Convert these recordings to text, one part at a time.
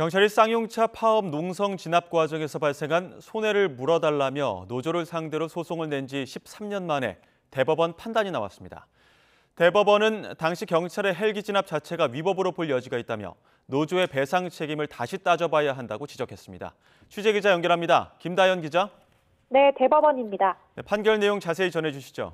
경찰이 쌍용차 파업 농성 진압 과정에서 발생한 손해를 물어달라며 노조를 상대로 소송을 낸 지 13년 만에 대법원 판단이 나왔습니다. 대법원은 당시 경찰의 헬기 진압 자체가 위법으로 볼 여지가 있다며 노조의 배상 책임을 다시 따져봐야 한다고 지적했습니다. 취재기자 연결합니다. 김다연 기자. 네, 대법원입니다. 판결 내용 자세히 전해주시죠.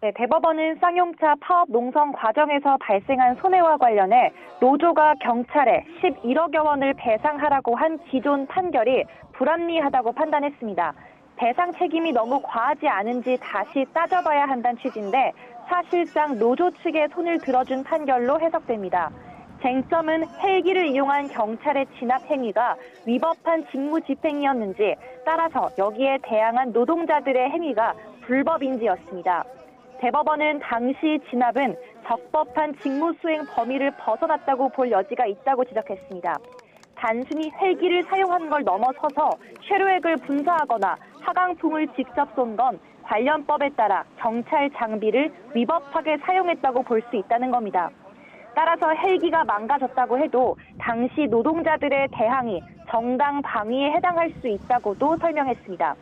네, 대법원은 쌍용차 파업 농성 과정에서 발생한 손해와 관련해 노조가 경찰에 11억여 원을 배상하라고 한 기존 판결이 불합리하다고 판단했습니다. 배상 책임이 너무 과하지 않은지 다시 따져봐야 한다는 취지인데 사실상 노조 측의 손을 들어준 판결로 해석됩니다. 쟁점은 헬기를 이용한 경찰의 진압 행위가 위법한 직무 집행이었는지, 따라서 여기에 대항한 노동자들의 행위가 불법인지였습니다. 대법원은 당시 진압은 적법한 직무 수행 범위를 벗어났다고 볼 여지가 있다고 지적했습니다. 단순히 헬기를 사용한 걸 넘어서서 최루액을 분사하거나 하강풍을 직접 쏜 건 관련법에 따라 경찰 장비를 위법하게 사용했다고 볼 수 있다는 겁니다. 따라서 헬기가 망가졌다고 해도 당시 노동자들의 대항이 정당 방위에 해당할 수 있다고도 설명했습니다.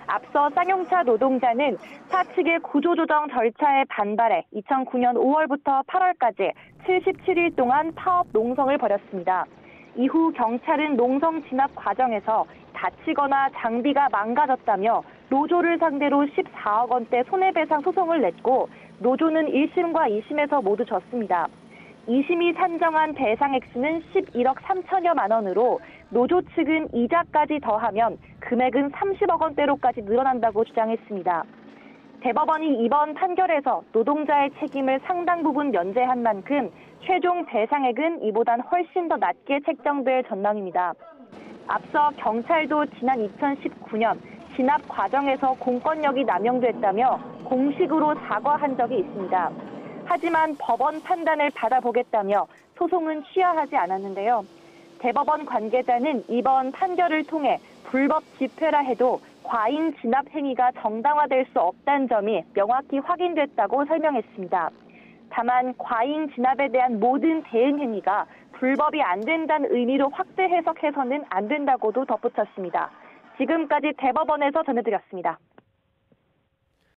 앞서 쌍용차 노동자는 사측의 구조조정 절차에 반발해 2009년 5월부터 8월까지 77일 동안 파업 농성을 벌였습니다. 이후 경찰은 농성 진압 과정에서 다치거나 장비가 망가졌다며 노조를 상대로 14억 원대 손해배상 소송을 냈고 노조는 1심과 2심에서 모두 졌습니다. 2심이 산정한 배상 액수는 11억 3천여만 원으로 노조 측은 이자까지 더하면 금액은 30억 원대로까지 늘어난다고 주장했습니다. 대법원이 이번 판결에서 노동자의 책임을 상당 부분 면제한 만큼 최종 배상액은 이보단 훨씬 더 낮게 책정될 전망입니다. 앞서 경찰도 지난 2019년 진압 과정에서 공권력이 남용됐다며 공식으로 사과한 적이 있습니다. 하지만 법원 판단을 받아보겠다며 소송은 취하하지 않았는데요. 대법원 관계자는 이번 판결을 통해 불법 집회라 해도 과잉 진압 행위가 정당화될 수 없다는 점이 명확히 확인됐다고 설명했습니다. 다만 과잉 진압에 대한 모든 대응 행위가 불법이 안 된다는 의미로 확대 해석해서는 안 된다고도 덧붙였습니다. 지금까지 대법원에서 전해드렸습니다.